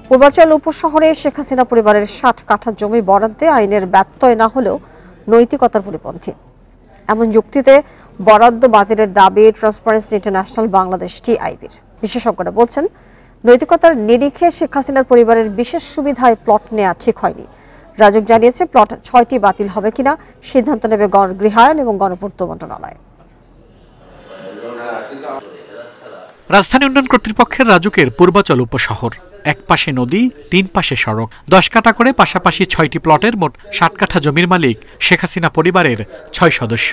পূর্বাঞ্চল উপশহরে শেখ হাসিনা পরিবারের ৬০ কাঠা জমি বরাদ্দে আইনের ব্যত্যয় না হলেও নৈতিকতার পরিপন্থী এমন যুক্তিতে বরাদ্দ বাতিলের দাবি ট্রান্সপারেন্সি ইন্টারন্যাশনাল বাংলাদেশ টিআইবির। বিশেষজ্ঞরা বলছেন, নৈতিকতার নিরিখে শেখ হাসিনার পরিবারের বিশেষ সুবিধায় প্লট নেওয়া ঠিক হয়নি। রাজুক জানিয়েছে, প্লট ৬টি বাতিল হবে কিনা সিদ্ধান্ত নেবে গৃহায়ন এবং গণপূর্ত মন্ত্রণালয়। রাজধানী উন্নয়ন কর্তৃপক্ষের রাজুকের পূর্বাঞ্চল উপশহর, এক পাশে নদী, ৩ পাশে সড়ক, ১০ কাঠা করে পাশাপাশি ৬টি প্লটের মোট ৬০ কাঠা জমির মালিক শেখ হাসিনা পরিবারের ৬ সদস্য।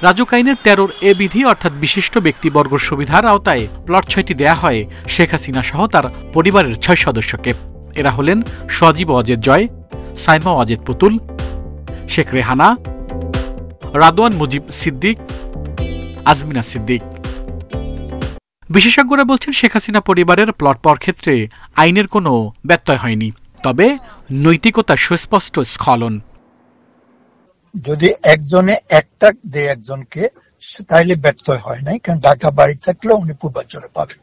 রাজুক আইনের ১৩ এ বিধি অর্থাৎ বিশিষ্ট ব্যক্তিবর্গের সুবিধার আওতায় প্লট ৬টি দেয়া হয় শেখ হাসিনা সহ তার পরিবারের ৬ সদস্যকে। এরা হলেন সজীব ওয়াজেদ জয়, সাইমা ওয়াজেদ পুতুল, শেখ রেহানা, রাদওয়ান মুজিব সিদ্দিক, আজমিনা সিদ্দিক। বিশেষজ্ঞরা বলছেন, শেখ হাসিনা পরিবারের প্লট পাওয়ার ক্ষেত্রে আইনের কোনো ব্যত্যয় হয়নি, তবে নৈতিকতার সুস্পষ্ট স্খলন। যদি একজনে একটা দেয় একজনকে, তাইলে ব্যত্যয় হয় নাই, কারণ ঢাকা বাড়ি থাকলেও উনি পূর্বাঞ্চলে পাবেন।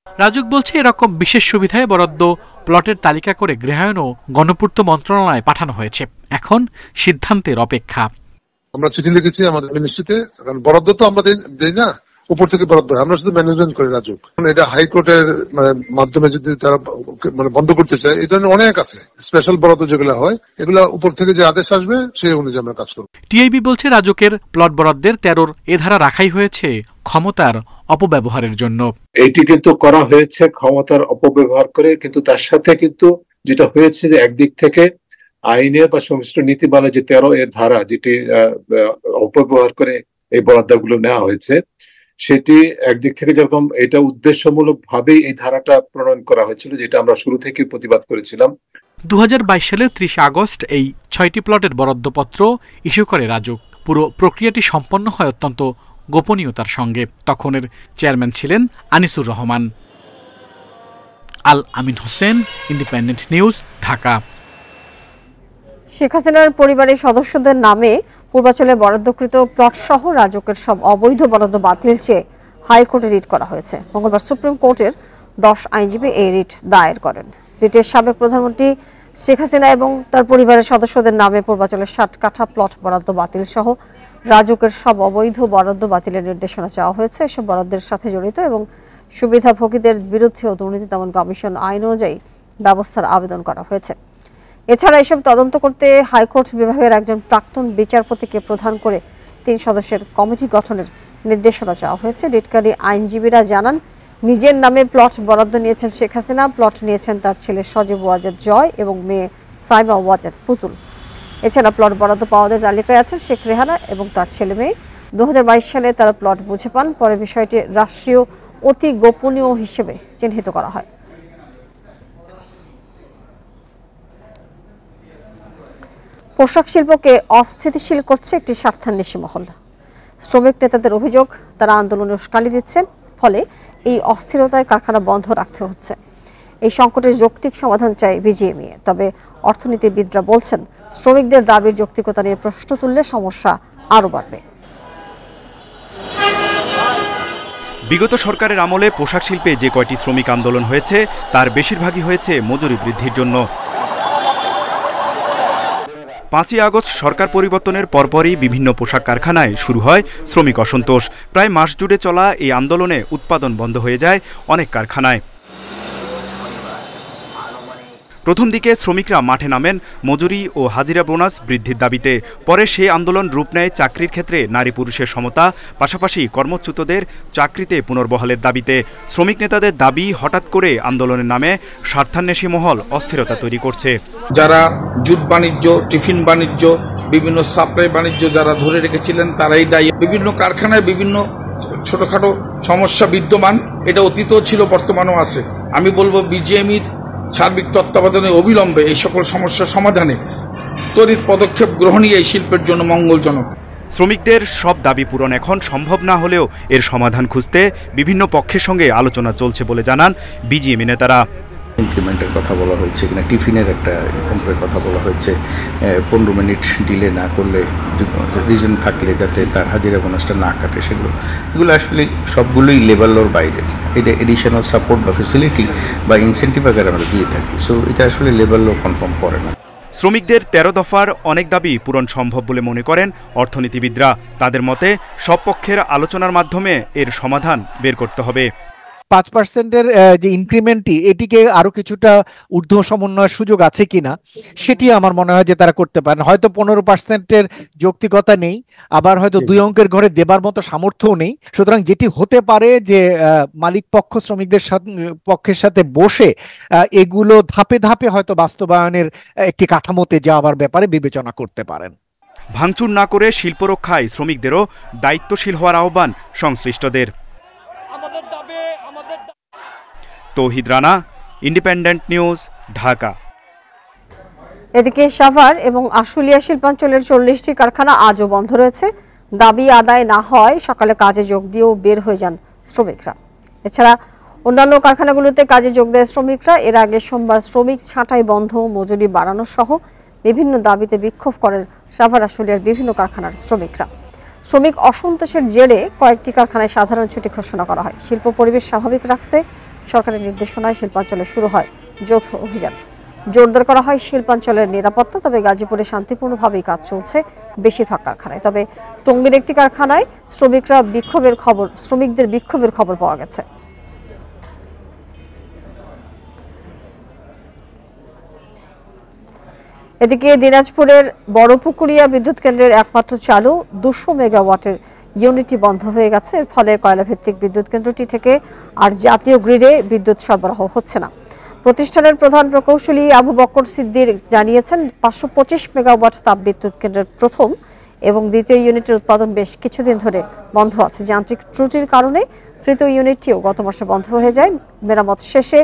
রাজুক বলছে, এরকম বিশেষ সুবিধায় বরাদ্দ প্লটের তালিকা করে গৃহায়ন ও গণপূর্ত মন্ত্রণালয়ে পাঠানো হয়েছে। এখন সিদ্ধান্তের অপেক্ষা। আমরা চিঠি লিখেছি আমাদের মিনিস্ট্রিতে, কারণ বরাদ্দ তো আমরা দেই না, উপর থেকে বরাদ্দ হয়, আমরা শুধু ম্যানেজমেন্ট করি রাজুক। এটা হাইকোর্টের মাধ্যমে যদি তারা বন্ধ করতে চায়, এই ধরনের অনেক আছে স্পেশাল বরাদ্দ যেগুলো হয়, এগুলা উপর থেকে যে আদেশ আসবে সেই অনুযায়ী আমরা কাজ করব। টিআইবি বলছে, রাজুকের প্লট বরাদ্দের ১৩ এ ধারা রাখাই হয়েছে ক্ষমতার অপব্যবহারের জন্য। এটি কিন্তু করা হয়েছে ক্ষমতার অপব্যবহার করে, কিন্তু তার সাথে কিন্তু যেটা হয়েছে যে একদিক থেকে আইনের বা সংশ্লিষ্ট নীতিমালায় যে ১৩ এর ধারা যেটি অপব্যবহার করে এই বরাদ্দগুলো নেওয়া হয়েছে, সেটি একদিক থেকে যেরকম এটা উদ্দেশ্যমূলক ভাবেই এই ধারাটা প্রণয়ন করা হয়েছিল, যেটা আমরা শুরু থেকে প্রতিবাদ করেছিলাম। ২০২২ সালের ৩০ আগস্ট এই ৬টি প্লটের বরাদ্দপত্র ইস্যু করে রাজুক। পুরো প্রক্রিয়াটি সম্পন্ন হয় অত্যন্ত গোপনীয়তার সঙ্গে। তখনের চেয়ারম্যান ছিলেন আনিসুর রহমান। আল আমিন হোসেন, ইন্ডিপেন্ডেন্ট নিউজ, ঢাকা। শেখ হাসিনার পরিবারের সদস্যদের নামে পূর্বাঞ্চলে বরাদ্দকৃত প্লট সহ রাজুকের সব অবৈধ বরাদ্দ বাতিল চেয়ে হাইকোর্টে রিট করা হয়েছে। মঙ্গলবার সুপ্রিম কোর্টের ১০ আইনজীবী এই রিট দায়ের করেন। রিটের সাবেক প্রধানমন্ত্রী শেখ হাসিনা এবং তার পরিবারের সদস্যদের নামে পূর্বাঞ্চলের ৬০ কাঠা প্লট বরাদ্দ বাতিল সহ রাজুকের সব অবৈধ বরাদ্দ বাতিলের নির্দেশনা চাওয়া হয়েছে। এসব বরাদ্দের সাথে জড়িত এবং সুবিধাভোগীদের বিরুদ্ধেও দুর্নীতি দমন কমিশন আইন অনুযায়ী ব্যবস্থার আবেদন করা হয়েছে। এছাড়া এসব তদন্ত করতে হাইকোর্ট বিভাগের একজন প্রাক্তন বিচারপতিকে প্রধান করে ৩ সদস্যের কমিটি গঠনের নির্দেশনা চাওয়া হয়েছে। রিটকারী আইনজীবীরা জানান, নিজের নামে প্লট বরাদ্দ নিয়েছেন শেখ হাসিনা, প্লট নিয়েছেন তার ছেলে সজীব ওয়াজেদ জয় এবং মেয়ে সাইমা ওয়াজেদ পুতুল। এছাড়া প্লট বরাদ্দ পাওয়াদের তালিকায় আছেন শেখ রেহানা এবং তার ছেলে মেয়ে। ২০২২ সালে তারা প্লট বুঝে পান, পরে বিষয়টি রাষ্ট্রীয় অতি গোপনীয় হিসেবে চিহ্নিত করা হয়। পোশাক শিল্পকে অস্থিতিশীল করছে একটি স্বার্থান্বেষী মহল। শ্রমিক নেতাদের অভিযোগ, তারা আন্দোলনে উস্কানি দিচ্ছে, ফলে এই অস্থিরতায় কারখানা বন্ধ রাখতে হচ্ছে। এই সংকটের যৌক্তিক সমাধান চাই বিজিএমইএ। তবে অর্থনীতিবিদরা বলছেন, শ্রমিকদের দাবির যৌক্তিকতা নিয়ে প্রশ্ন তুললে সমস্যা আরও বাড়বে। বিগত সরকারের আমলে পোশাক শিল্পে যে কয়টি শ্রমিক আন্দোলন হয়েছে, তার বেশিরভাগই হয়েছে মজুরি বৃদ্ধির জন্য। ৫ই আগস্ট সরকার পরিবর্তনের পরপরই বিভিন্ন পোশাক কারখানায় শুরু হয় শ্রমিক অসন্তোষ। প্রায় মাস জুড়ে চলা এই আন্দোলনে উৎপাদন বন্ধ হয়ে যায় অনেক কারখানায়। প্রথম দিকে শ্রমিকরা মাঠে নামেন মজুরি ও হাজিরা বোনাস বৃদ্ধির দাবিতে। পরে সেই আন্দোলন রূপ নেয় চাকরির ক্ষেত্রে নারী পুরুষের সমতা, পাশাপাশি কর্মচ্যুতদের চাকরিতে পুনর্বহালের দাবিতে। শ্রমিক নেতাদের দাবি, হঠাৎ করে আন্দোলনের নামে স্বার্থান্বেষী মহল অস্থিরতা তৈরি করছে। যারা জুট বাণিজ্য, টিফিন বাণিজ্য, বিভিন্ন সাপ্লাই বাণিজ্য যারা ধরে রেখেছিলেন তারাই দায়ী। বিভিন্ন কারখানায় বিভিন্ন ছোটখাটো সমস্যা বিদ্যমান, এটা অতীতও ছিল, বর্তমানেও আছে। আমি বলবো বিজিএমইর সার্বিক তত্ত্বাবধানে অবিলম্বে এই সকল সমস্যা সমাধানে তড়িৎ পদক্ষেপ গ্রহণই এই শিল্পের জন্য মঙ্গলজনক। শ্রমিকদের সব দাবি পূরণ এখন সম্ভব না হলেও এর সমাধান খুঁজতে বিভিন্ন পক্ষের সঙ্গে আলোচনা চলছে বলে জানান বিজিএমইএ নেতারা। ইনক্রিমেন্টের কথা বলা হয়েছে কিনা, টিফিনের একটা অঙ্কের কথা বলা হয়েছে, 15 মিনিট ডিলে না করলে রিজন থাকলে যাতে তার হাজিরা বোনাসটা না কাটে, এগুলো আসলে সবগুলোই লেবার লর বাইরের। এটা এডিশনাল সাপোর্ট বা ফেসিলিটি বা ইনসেন্টিভ আকারে আমরা দিয়ে থাকি। সো এটা আসলে লেবার ল কনফার্ম করে না। শ্রমিকদের 13 দফার অনেক দাবি পূরণ সম্ভব বলে মনে করেন অর্থনীতিবিদরা। তাদের মতে সব পক্ষের আলোচনার মাধ্যমে এর সমাধান বের করতে হবে। 5%-এর যে ইনক্রিমেন্টটি, এটিকে আরো কিছুটা ঊর্ধ্ব সমন্বয়ের সুযোগ আছে কিনা সেটি আমার মনে হয় যে তারা করতে পারেন। হয়তো 15%-এর যৌক্তিকতা নেই, আবার হয়তো 2 অঙ্কের ঘরে দেবার মতো সামর্থ্যও নেই। সুতরাং যেটি হতে পারে যে মালিক পক্ষ শ্রমিকদের পক্ষের সাথে বসে এগুলো ধাপে ধাপে হয়তো বাস্তবায়নের একটি কাঠামোতে যাওয়ার ব্যাপারে বিবেচনা করতে পারেন। ভাঙচুর না করে শিল্প রক্ষায় শ্রমিকদেরও দায়িত্বশীল হওয়ার আহ্বান সংশ্লিষ্টদের। তৌহিদ রানা, ইন্ডিপেন্ডেন্ট নিউজ, ঢাকা। এদিকে সাভার এবং আশুলিয়া শিল্পাঞ্চলের 40টি কারখানা আজও বন্ধ রয়েছে। দাবি আদায় না হয় সকালে কাজে যোগ দিয়েও বের হয়ে যান শ্রমিকরা। এছাড়া অন্যান্য কারখানাগুলোতে কাজে যোগ দেয় শ্রমিকরা। এর আগে সোমবার শ্রমিক ছাঁটাই বন্ধ, মজুরি বাড়ানো সহ বিভিন্ন দাবিতে বিক্ষোভ করেন সাভার আশুলিয়ার বিভিন্ন কারখানার শ্রমিকরা। শ্রমিক অসন্তোষের জেরে কয়েকটি কারখানায় সাধারণ ছুটি ঘোষণা করা হয়। শিল্প পরিবেশ স্বাভাবিক রাখতে সরকারের নির্দেশনায় শিল্পাঞ্চলে শুরু হয় যৌথ অভিযান। জোরদার করা হয় শিল্পাঞ্চলের নিরাপত্তা। তবে গাজীপুরে শান্তিপূর্ণভাবেই কাজ চলছে বেশিরভাগ কারখানায়। তবে টঙ্গীর একটি কারখানায় শ্রমিকদের বিক্ষোভের খবর পাওয়া গেছে। এদিকে দিনাজপুরের বড়পুকুরিয়া বিদ্যুৎ কেন্দ্রের একমাত্র চালু 200 মেগাওয়াটের ইউনিটটি বন্ধ হয়ে গেছে। এর ফলে কয়লা ভিত্তিক বিদ্যুৎ কেন্দ্রটি থেকে আর জাতীয় গ্রিডে বিদ্যুৎ সরবরাহ হচ্ছে না। প্রতিষ্ঠানের প্রধান প্রকৌশলী আবু বকর সিদ্দিক জানিয়েছেন, 525 মেগাওয়াট তাপবিদ্যুৎ কেন্দ্রের প্রথম এবং দ্বিতীয় ইউনিটের উৎপাদন বেশ কিছুদিন ধরে বন্ধ আছে। যান্ত্রিক ত্রুটির কারণে তৃতীয় ইউনিটটিও গত মাসে বন্ধ হয়ে যায়। মেরামত শেষে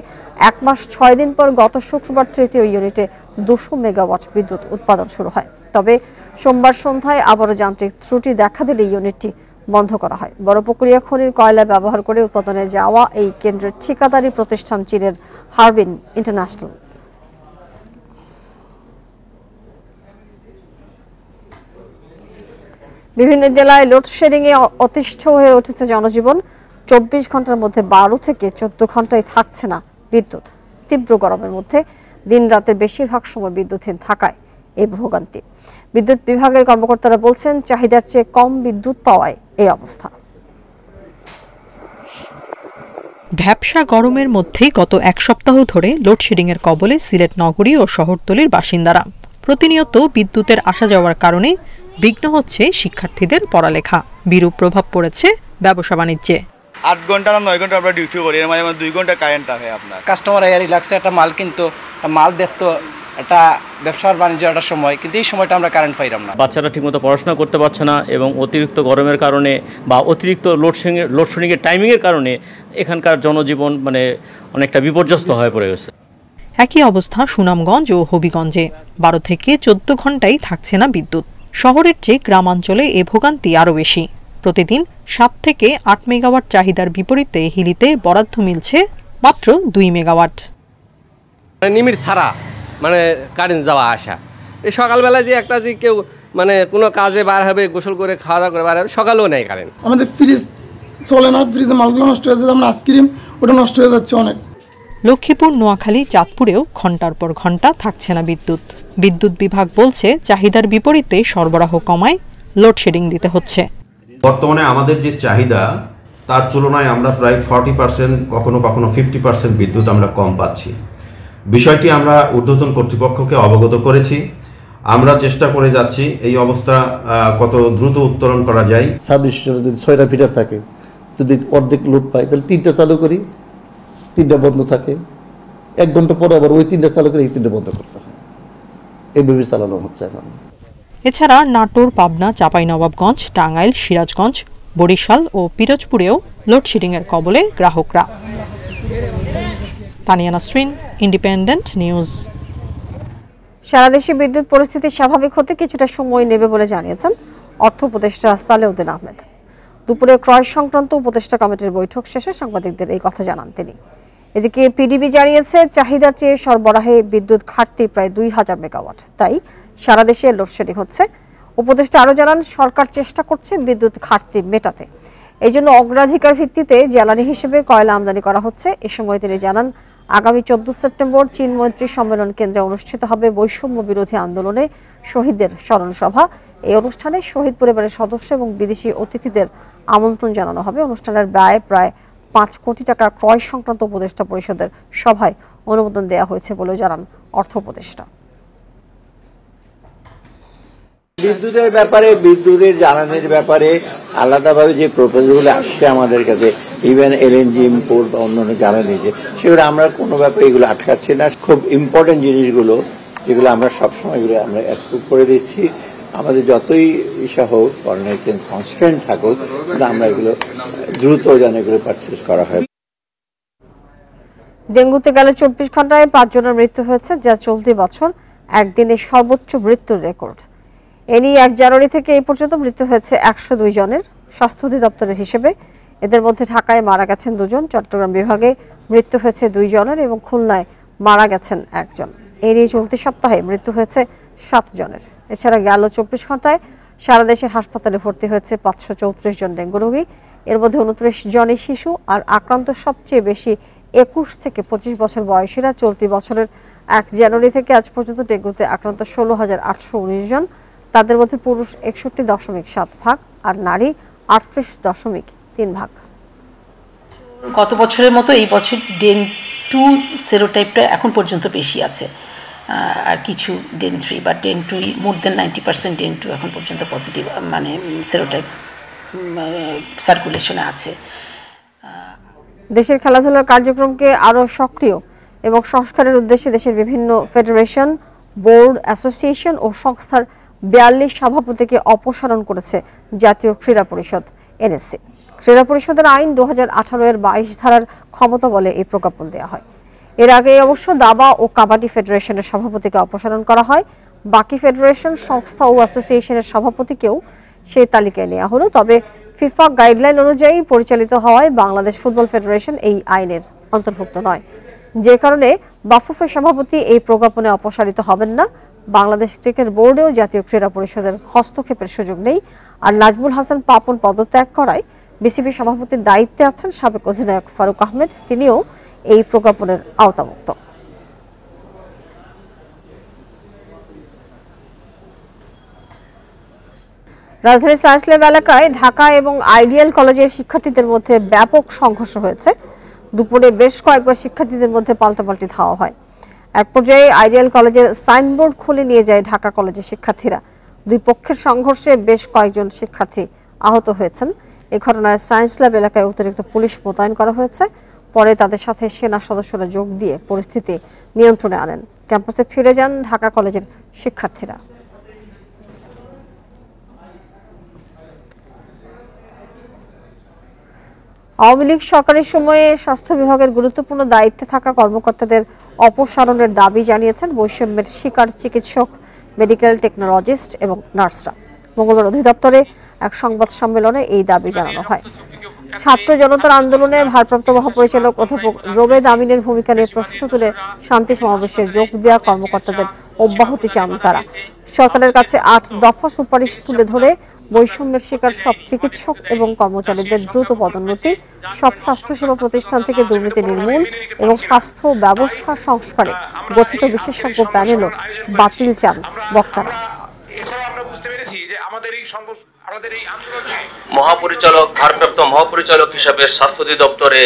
1 মাস 6 দিন পর গত শুক্রবার তৃতীয় ইউনিটে 200 মেগাওয়াট বিদ্যুৎ উৎপাদন শুরু হয়। তবে সোমবার সন্ধ্যায় আবারও যান্ত্রিক ত্রুটি দেখা দিলে ইউনিটটি বন্ধ করা হয়। বড়পুকুরিয়া খনির কয়লা ব্যবহার করে উৎপাদনে যাওয়া এই কেন্দ্রের ঠিকাদারি প্রতিষ্ঠান চীনের হারবিন ইন্টারন্যাশনাল। বিভিন্ন জেলায় লোডশেডিং এ অতিষ্ঠ হয়ে উঠেছে জনজীবন। 24 ঘন্টার মধ্যে 12 থেকে 14 ঘন্টায় থাকছে না বিদ্যুৎ। তীব্র গরমের মধ্যে দিন রাতে বেশিরভাগ সময় বিদ্যুৎহীন থাকায় এই ভোগান্তি। বিদ্যুৎ বিভাগের কর্মকর্তারা বলছেন, চাহিদার চেয়ে কম বিদ্যুৎ পাওয়ায় এই অবস্থা। ভ্যাপসা গরমের মধ্যেই গত 1 সপ্তাহ ধরে লোডশেডিংয়ের কবলে সিলেট নগরী ও শহরতলির বাসিন্দারা। প্রতিনিয়ত বিদ্যুতের আসা যাওয়ার কারণে বিঘ্ন হচ্ছে শিক্ষার্থীদের পড়ালেখা। বিরূপ প্রভাব পড়েছে ব্যবসা বাণিজ্যে। 8 ঘন্টা না 9 ঘন্টা আমরা ডিউটি করি, এর মাঝে 2 ঘন্টা কারেন্ট থাকে। আপনার কাস্টমার রিল্যাক্সে একটা মাল কিনতো, মাল দেখতো, একটা ব্যবসার বাণিজ্য একটা সময়, কিন্তু এই সময়টা আমরা কারেন্ট পাইলাম না। বাচ্চারা ঠিকমতো পড়াশোনা করতে পারছে না এবং অতিরিক্ত গরমের কারণে বা অতিরিক্ত লোডশেডিংয়ের টাইমিংয়ের কারণে এখানকার জনজীবন অনেকটা বিপর্যস্ত হয়ে পড়ে গেছে। একই অবস্থা সুনামগঞ্জ ও হবিগঞ্জে। 12 থেকে 14 ঘন্টাই থাকছে না বিদ্যুৎ। শহরের চেয়ে গ্রামাঞ্চলে এ ভোগান্তি আরও বেশি। প্রতিদিন 7 থেকে 8 মেগাওয়াট চাহিদার বিপরীতে হিলিতে বরাদ্দ মিলছে মাত্র 2 মেগাওয়াট। নিমির ছাড়া কারেন্ট যাওয়া আসা, এই সকালবেলা যে একটা যে কেউ কোনো কাজে বার হবে, গোসল করে খাওয়া দাওয়া করে বার হবে, সকালেও নেই কারেন্ট। আমাদের ফ্রিজ চলে না, ফ্রিজে মালগুলো নষ্ট হয়ে যাচ্ছে, যেমন আইসক্রিম ওটা নষ্ট হয়ে যাচ্ছে অনেক। লক্ষ্মীপুর, নোয়াখালী, চাঁদপুরেও ঘন্টার পর ঘন্টা থাকছে না বিদ্যুৎ। বিদ্যুৎ বিভাগ বলছে, চাহিদার বিপরীতে সরবরাহ কমায় লোডশেডিং দিতে হচ্ছে। বর্তমানে আমাদের যে চাহিদা তার তুলনায় আমরা প্রায় 40%, কখনো কখনো 50% বিদ্যুৎ আমরা কম পাচ্ছি। বিষয়টি আমরা ঊর্ধ্বতন কর্তৃপক্ষকে অবগত করেছি। আমরা চেষ্টা করে যাচ্ছি এই অবস্থা কত দ্রুত উত্তরণ করা যায়। সাবস্টেশনে যদি 6টা ফিটার থাকে, যদি অর্ধেক লোড পাই তাহলে 3টা চালু করি, 3টা বন্ধ থাকে। 1 ঘন্টা পরে আবার ওই 3টা চালু করে এই 3টা বন্ধ করতে হয়। এইভাবে চালানো হচ্ছে এখন। এছাড়া নাটোর, পাবনা, চাঁপাইনবাবগঞ্জ, টাঙ্গাইল, সিরাজগঞ্জ, বরিশাল ও পিরোজপুরেও লোডশেডিংয়ের কবলে গ্রাহকরা। Tania Nasrin, independent news. সারা দেশে বিদ্যুৎ পরিস্থিতি স্বাভাবিক হতে কিছুটা সময় নেবে বলে জানিয়েছেন অর্থ উপদেষ্টা সালেউদ্দিন আহমেদ। দুপুরে ক্রয় সংক্রান্ত উপদেষ্টা কমিটির বৈঠক শেষে সাংবাদিকদের এই কথা জানান তিনি। এদিকে পিডিবি জানিয়েছে চাহিদার চেয়ে সরবরাহে বিদ্যুৎ ঘাটতি প্রায় 2000 মেগাওয়াট, তাই সারা দেশে লোডশেডিং হচ্ছে। উপদেষ্টা আরও জানান, সরকার চেষ্টা করছে বিদ্যুৎ ঘাটতি মেটাতে, এই জন্য অগ্রাধিকার ভিত্তিতে জ্বালানি হিসেবে কয়লা আমদানি করা হচ্ছে। এ সময় তিনি জানান, আগামী 14 সেপ্টেম্বর চীন মৈত্রী সম্মেলন কেন্দ্রে অনুষ্ঠিত হবে বৈষম্য বিরোধী আন্দোলনে শহীদদের স্মরণ সভা। এই অনুষ্ঠানে শহীদ পরিবারের সদস্য এবং বিদেশি অতিথিদের আমন্ত্রণ জানানো হবে। অনুষ্ঠানের ব্যয় প্রায় 5 কোটি টাকা ক্রয় সংক্রান্ত উপদেষ্টা পরিষদের সভায় অনুমোদন দেওয়া হয়েছে বলে জানান অর্থ উপদেষ্টা। বিদ্যুতের ব্যাপারে, বিদ্যুতের জ্বালানির ব্যাপারে আলাদাভাবে যে প্রপোজালগুলো আসছে আমাদের কাছে, ইভেন এলএনজি ইম্পোর্ট বা অন্যান্য জ্বালানি, সেগুলো আমরা কোনো ব্যাপারে এগুলো আটকাচ্ছি না। খুব ইম্পর্টেন্ট জিনিসগুলো যেগুলো আমরা সবসময় এগুলো আমরা অ্যাপ্রুভ করে দিচ্ছি। আমাদের যতই ইচ্ছা হোক, ফরেন এক্সচেঞ্জ কনস্ট্যান্ট থাকুক, আমরা এগুলো দ্রুত যেন এগুলো পারচেজ করা হয়। ডেঙ্গুতে গেলে 24 ঘন্টায় 5 জনের মৃত্যু হয়েছে, যা চলতি বছর একদিনে সর্বোচ্চ মৃত্যুর রেকর্ড। এ নিয়ে 1 জানুয়ারি থেকে এই পর্যন্ত মৃত্যু হয়েছে 102 জনের। স্বাস্থ্য অধিদপ্তরের হিসেবে এদের মধ্যে ঢাকায় মারা গেছেন 2 জন, চট্টগ্রাম বিভাগে মৃত্যু হয়েছে 2 জনের এবং খুলনায় মারা গেছেন 1 জন। এ নিয়ে চলতি সপ্তাহে মৃত্যু হয়েছে 7 জনের। এছাড়া গেল 24 ঘন্টায় সারা দেশের হাসপাতালে ভর্তি হয়েছে 534 জন ডেঙ্গু রোগী। এর মধ্যে 29 জনই শিশু, আর আক্রান্ত সবচেয়ে বেশি 21 থেকে 25 বছর বয়সীরা। চলতি বছরের 1 জানুয়ারি থেকে আজ পর্যন্ত ডেঙ্গুতে আক্রান্ত 16,819 জন। তাদের মধ্যে পুরুষ 61.7 ভাগ আর নারী 38.3 ভাগ। গত বছরের মতো এই বছর ডেন 2 সেরোটাইপটা এখন পর্যন্ত বেশি আছে, আর কিছু ডেন 3 বা ডেন 2 মোর দেন 90% ডেন 2 এখন পর্যন্ত পজিটিভ মানে সেরোটাইপ সার্কুলেশনে আছে। দেশের খেলাধুলার কার্যক্রমকে আরও সক্রিয় এবং সংস্কারের উদ্দেশ্যে দেশের বিভিন্ন ফেডারেশন, বোর্ড, অ্যাসোসিয়েশন ও সংস্থার 42 সভাপতিকে অপসারণ করেছে জাতীয় ক্রীড়া পরিষদ এনএসসি। ক্রীড়া পরিষদের আইন 2018 এর 22 ধারার ক্ষমতা বলে এই প্রজ্ঞাপন দেওয়া হয়। এর আগে অবশ্য দাবা ও কাবাডি ফেডারেশনের সভাপতিকে অপসারণ করা হয়। বাকি ফেডারেশন, সংস্থা ও অ্যাসোসিয়েশনের সভাপতিকেও সেই তালিকায় নেওয়া হলো। তবে ফিফা গাইডলাইন অনুযায়ী পরিচালিত হওয়ায় বাংলাদেশ ফুটবল ফেডারেশন এই আইনের অন্তর্ভুক্ত নয়, যে কারণে বাফুফের সভাপতি এই প্রজ্ঞাপনে অপসারিত হবেন না। বাংলাদেশ ক্রিকেট বোর্ডেও জাতীয় ক্রীড়া পরিষদের হস্তক্ষেপের সুযোগ নেই। আর নাজমুল হাসান পাপন পদত্যাগ করায় বিসিবি সভাপতির দায়িত্বে আছেন সাবেক অধিনায়ক ফারুক আহমেদ, তিনিও এই প্রজ্ঞাপনের আওতামুক্ত। রাজধানীর সায়েন্স ল্যাব এলাকায় ঢাকা এবং আইডিয়াল কলেজের শিক্ষার্থীদের মধ্যে ব্যাপক সংঘর্ষ হয়েছে। দুপুরে বেশ কয়েকবার শিক্ষার্থীদের মধ্যে পাল্টাপাল্টি ধাওয়া হয়। এক পর্যায়ে আইডিয়াল কলেজের সাইনবোর্ড খুলে নিয়ে যায় ঢাকা কলেজের শিক্ষার্থীরা। দুই পক্ষের সংঘর্ষে বেশ কয়েকজন শিক্ষার্থী আহত হয়েছেন। এই ঘটনায় সায়েন্স ল্যাব এলাকায় অতিরিক্ত পুলিশ মোতায়েন করা হয়েছে। পরে তাদের সাথে সেনা সদস্যরা যোগ দিয়ে পরিস্থিতি নিয়ন্ত্রণে আনেন। ক্যাম্পাসে ফিরে যান ঢাকা কলেজের শিক্ষার্থীরা। আওয়ামী লীগ সরকারের সময়ে স্বাস্থ্য বিভাগের গুরুত্বপূর্ণ দায়িত্বে থাকা কর্মকর্তাদের অপসারণের দাবি জানিয়েছেন বৈষম্যের শিকার চিকিৎসক, মেডিকেল টেকনোলজিস্ট এবং নার্সরা। মঙ্গলবার অধিদপ্তরে এক সংবাদ সম্মেলনে এই দাবি জানানো হয়। ছাত্র জনতার আন্দোলনে ভারপ্রাপ্ত মহাপরিচালক অধ্যাপক রোবেদ আমিনের ভূমিকা নিয়ে প্রশ্ন তুলে শান্তি সমাবেশে যোগ দেওয়া কর্মকর্তাদের অব্যাহতি চান তারা। সরকারের কাছে 8 দফা সুপারিশ তুলে ধরে বৈষম্যের শিকার সব চিকিৎসক এবং কর্মচারীদের দ্রুত পদোন্নতি, সব স্বাস্থ্যসেবা প্রতিষ্ঠান থেকে দুর্নীতি নির্মূল এবং স্বাস্থ্য ব্যবস্থা সংস্কারে গঠিত বিশেষজ্ঞ প্যানেলও বাতিল চান বক্তারা। মহাপরিচালক, ভারপ্রাপ্ত মহাপরিচালক হিসাবে স্বাস্থ্য অধিদপ্তরে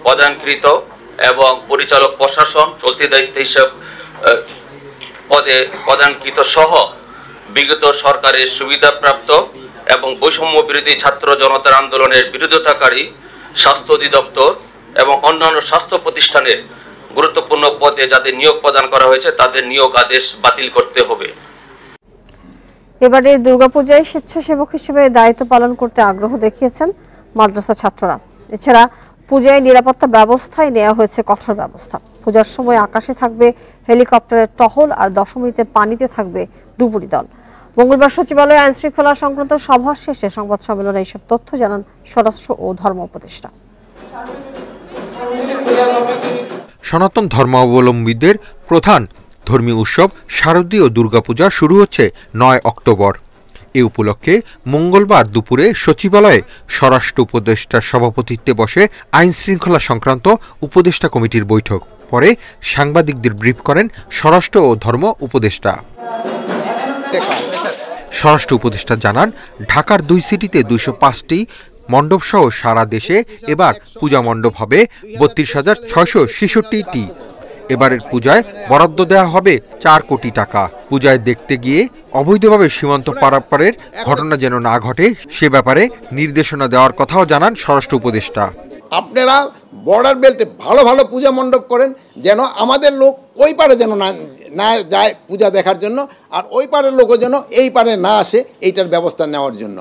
পদায়নকৃত এবং পরিচালক প্রশাসন চলতি দায়িত্ব হিসাব পদে পদায়নকৃত সহ বিগত সরকারের সুবিধাপ্রাপ্ত এবং বৈষম্য বিরোধী ছাত্র জনতার আন্দোলনের বিরোধিতাকারী স্বাস্থ্য অধিদপ্তর এবং অন্যান্য স্বাস্থ্য প্রতিষ্ঠানের গুরুত্বপূর্ণ পদে যাদের নিয়োগ প্রদান করা হয়েছে তাদের নিয়োগ আদেশ বাতিল করতে হবে। এবারের দুর্গাপূজায় স্বেচ্ছাসেবক হিসেবে দায়িত্ব পালন করতে আগ্রহ দেখিয়েছেন মাদ্রাসা ছাত্ররা। এছাড়া পূজায় নিরাপত্তা ব্যবস্থায় নেওয়া হয়েছে কঠোর ব্যবস্থা। পূজার সময় আকাশে থাকবে হেলিকপ্টারের টহল, আর দশমীতে পানিতে থাকবে ডুবুরি দল। মঙ্গলবার সচিবালয়ে আইন শৃঙ্খলা সংক্রান্ত সভা শেষে সংবাদ সম্মেলনে এইসব তথ্য জানান স্বরাষ্ট্র ও ধর্ম উপদেষ্টা। সনাতন ধর্মাবলম্বীদের প্রধান ধর্মীয় উৎসব শারদীয় দুর্গাপূজা শুরু হচ্ছে ৯ অক্টোবর। এ উপলক্ষে মঙ্গলবার দুপুরে সচিবালয়ে স্বরাষ্ট্র উপদেষ্টার সভাপতিত্বে বসে আইন শৃঙ্খলা সংক্রান্ত উপদেষ্টা কমিটির বৈঠক। পরে সাংবাদিকদের ব্রিফ করেন স্বরাষ্ট্র ও ধর্ম উপদেষ্টা। স্বরাষ্ট্র উপদেষ্টা জানান, ঢাকার ২ সিটিতে ২০৫টি মণ্ডপসহ সারা দেশে এবার পূজা মণ্ডপ হবে ৩২,৬৬৬টি। এবারের পূজায় বরাদ্দ দেওয়া হবে ৪ কোটি টাকা। পূজায় দেখতে গিয়ে অবৈধভাবে সীমান্ত পারাপারের ঘটনা যেন না ঘটে সে ব্যাপারে নির্দেশনা দেওয়ার কথাও জানান স্বরাষ্ট্র উপদেষ্টা। আপনারা বর্ডার বেল্টে ভালো ভালো পূজা মণ্ডপ করেন, যেন আমাদের লোক ওই পারে যেন না যায় পূজা দেখার জন্য, আর ওই পারের লোকও যেন এই পারে না আসে, এইটার ব্যবস্থা নেওয়ার জন্য।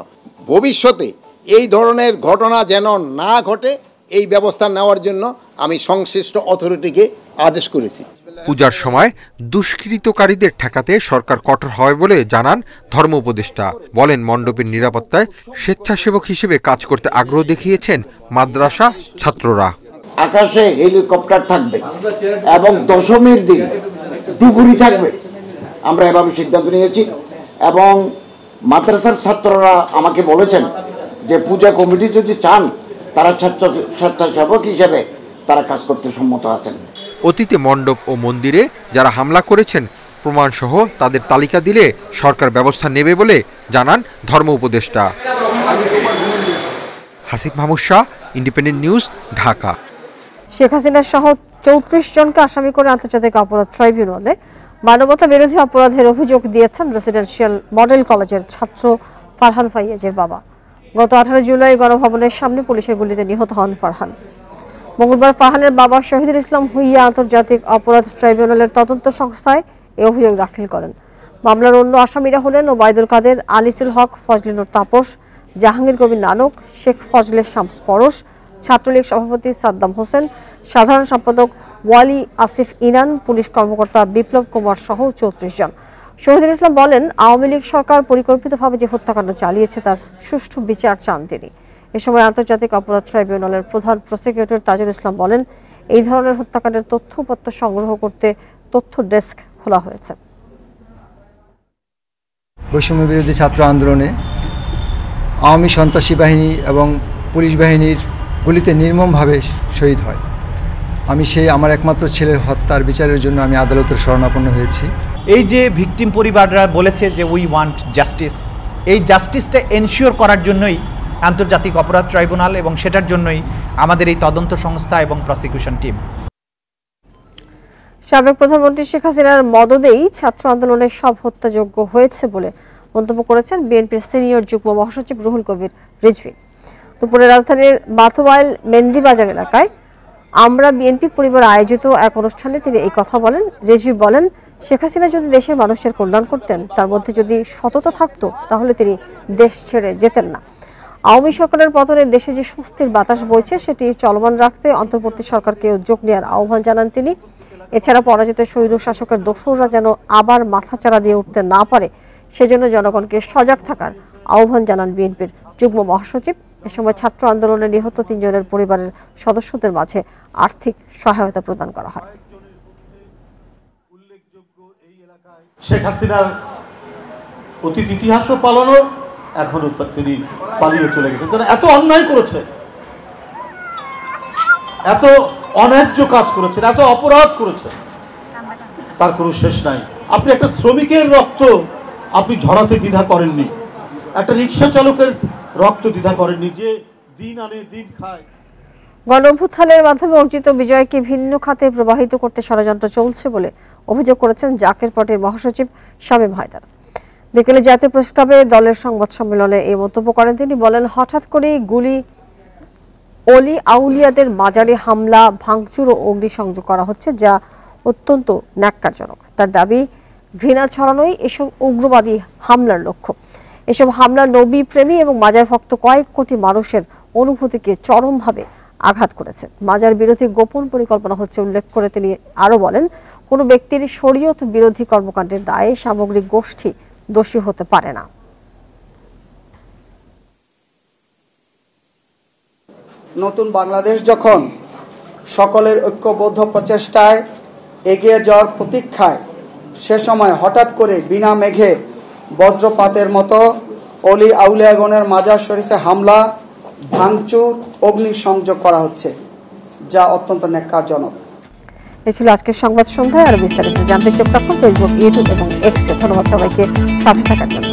ভবিষ্যতে এই ধরনের ঘটনা যেন না ঘটে এই ব্যবস্থা নেওয়ার জন্য আমি সংশ্লিষ্ট অথরিটিকে আদেশ করেছি। পূজার সময় দুষ্কৃতকারীদের ঠেকাতে সরকার কঠোর হবে বলে জানান ধর্ম উপদেষ্টা। বলেন, মণ্ডপের নিরাপত্তায় স্বেচ্ছাসেবক হিসেবে কাজ করতে আগ্রহ দেখিয়েছেন মাদ্রাসা ছাত্ররা। আকাশে হেলিকপ্টার থাকবে এবং দশমীর দিন ডুবুরি থাকবে, আমরা এভাবে সিদ্ধান্ত নিয়েছি। এবং মাদ্রাসার ছাত্ররা আমাকে বলেছেন যে পূজা কমিটি যদি চান তারা স্বেচ্ছাসেবক হিসেবে তারা কাজ করতে সম্মত আছেন। অতীতে মণ্ডপ ও মন্দিরে যারা হামলা করেছেন প্রমাণসহ তাদের তালিকা দিলে সরকার ব্যবস্থা নেবে বলে জানান ধর্ম উপদেষ্টা। Hasif Mahmud Shah, independent news, Dhaka. শেখ হাসিনা সহ ৩৪ জনকে আসামি করে আন্তর্জাতিক অপরাধ ট্রাইব্যুনালে মানবতা বিরোধী অপরাধের অভিযোগ দিয়েছেন রেসিডেন্সিয়াল মডেল কলেজের ছাত্র ফারহান ফাইয়াজের বাবা। গত ১৮ জুলাই গণভবনের সামনে পুলিশের গুলিতে নিহত হন ফারহান। মঙ্গলবার ফারহানের বাবা শহীদুল ইসলাম ভূঁইয়া আন্তর্জাতিক অপরাধ ট্রাইব্যুনালের তদন্ত সংস্থায় এই অভিযোগ দাখিল করেন। মামলার অন্য আসামিরা হলেন ওবায়দুল কাদের, আনিসুল হক, ফজলিনুর তাপস, জাহাঙ্গীর কবির নানক, শেখ ফজলে শামস পরশ, ছাত্রলীগ সভাপতি সাদ্দাম হোসেন, সাধারণ সম্পাদক ওয়ালি আসিফ ইনান, পুলিশ কর্মকর্তা বিপ্লব কুমার সহ ৩৪ জন। শহীদুল ইসলাম বলেন, আওয়ামী লীগ সরকার পরিকল্পিতভাবে যে হত্যাকাণ্ড চালিয়েছে তার সুষ্ঠু বিচার চান তিনি। এ সময় আন্তর্জাতিক অপরাধ ট্রাইব্যুনালের প্রধান প্রসিকিউটর তাজুল ইসলাম বলেন, এই ধরনের হত্যাকাণ্ডের তথ্য সংগ্রহ করতে তথ্য ডেস্ক খোলা হয়েছে। বৈষম্য বিরোধী ছাত্র আন্দোলনে আওয়ামী সন্ত্রাসী বাহিনী এবং পুলিশ বাহিনীর গুলিতে নির্মমভাবে শহীদ হয়। আমি আমার একমাত্র ছেলের হত্যার বিচারের জন্য আমি আদালতের শরণাপন্ন হয়েছি। এই যে ভিকটিম পরিবাররা বলেছে যে উই ওয়ান্ট জাস্টিস, এই জাস্টিসটা এনশিওর করার জন্যই আন্তর্জাতিক অপরাধ ট্রাইব্যুনাল এবং সেটার জন্যই আমাদের এই তদন্ত সংস্থা এবং প্রসিকিউশন টিম। সাবেক প্রধানমন্ত্রী শেখ হাসিনার মদদেই ছাত্র আন্দোলনের সব হত্যাযোগ্য হয়েছে বলে মন্তব্য করেছেন বিএনপির সিনিয়র যুগ্ম মহাসচিব রুহুল কবির রিজভী। দুপুরে রাজধানীর বাথওয়াইল মেন্দিবাজার এলাকায় আমরা বিএনপি পরিবার আয়োজিত এক অনুষ্ঠানে তিনি এই কথা বলেন। রিজভী বলেন, শেখ হাসিনা যদি দেশের মানুষের কল্যাণ করতেন, তার মধ্যে যদি সততা থাকতো, তাহলে তিনি দেশ ছেড়ে যেতেন না। আওয়ামী সরকারের পতনে দেশে যে স্বস্তির বাতাস বইছে সেটি চলমান রাখতে অন্তর্বর্তী সরকারকে উদ্যোগ নেওয়ার আহ্বান জানান তিনি। এছাড়া পরাজিত স্বৈর শাসকের দোসররা যেন আবার মাথাচাড়া দিয়ে উঠতে না পারে সেজন্য জনগণকে সজাগ থাকার আহ্বান জানান বিএনপির যুগ্ম মহাসচিব। এ সময় ছাত্র আন্দোলনে নিহত ৩ জনের পরিবারের সদস্যদের মাঝে আর্থিক সহায়তা প্রদান করা হয়। শেখ হাসিনার অতীত ইতিহাসও পালানো, এখনো তিনি পালিয়ে চলে গেছেন। তারা এত অন্যায় করেছেন, এত অন্যায্য কাজ করেছেন, এত অপরাধ করেছেন, তার কোনো শেষ নাই। আপনি একটা শ্রমিকের রক্ত আপনি ঝরাতে দ্বিধা করেননি, একটা রিক্সা চালকের রক্ত দ্বিধা করেননি, যে দিন আনে দিন খায়। গণঅভ্যুত্থানের মাধ্যমে অর্জিত বিজয়কে ভিন্ন খাতে প্রবাহিত করতে ষড়যন্ত্র চলছে বলে অভিযোগ করেছেন জাকের পার্টির মহাসচিব শামীম হায়দার। বিকেলে জাতীয় প্রেসক্লাবে দলের সংবাদ সম্মেলনে এই মন্তব্য করেন তিনি। বলেন, হঠাৎ করে গুলি অলি আউলিয়াদের মাজারে হামলা, ভাঙচুর ও অগ্নিসংযোগ করা হচ্ছে, যা অত্যন্ত ন্যাক্কারজনক। তার দাবি, ঘৃণা ছড়ানোই এসব উগ্রবাদী হামলার লক্ষ্য। এসব হামলা নবী প্রেমী এবং মাজার ভক্ত কয়েক কোটি মানুষের অনুভূতিকে চরমভাবে আঘাত করেছে। মাজার বিরোধী গোপন পরিকল্পনা হচ্ছে উল্লেখ করে তিনি আরো বলেন, কোনো ব্যক্তির শরীয়ত বিরোধী কর্মকাণ্ডের দায়ে সামগ্রিক গোষ্ঠী দোষী হতে পারে না। নতুন বাংলাদেশ যখন সকলের ঐক্যবদ্ধ প্রচেষ্টায় এগিয়ে যাওয়ার প্রতীক্ষায় সে সময় হঠাৎ করে বিনা মেঘে বজ্রপাতের মতো অলি আউলিয়াগণের মাজার শরীফে হামলা, ভাঙচুর, অগ্নিসংযোগ করা হচ্ছে, যা অত্যন্ত ন্যাক্কারজনক। এই ছিল আজকের সংবাদ সন্ধ্যায়। আর বিস্তারিত জানতে চোখ রাখুন ফেসবুক, ইউটিউব এবং এক্সে। ধন্যবাদ সবাইকে সাথে থাকার জন্য।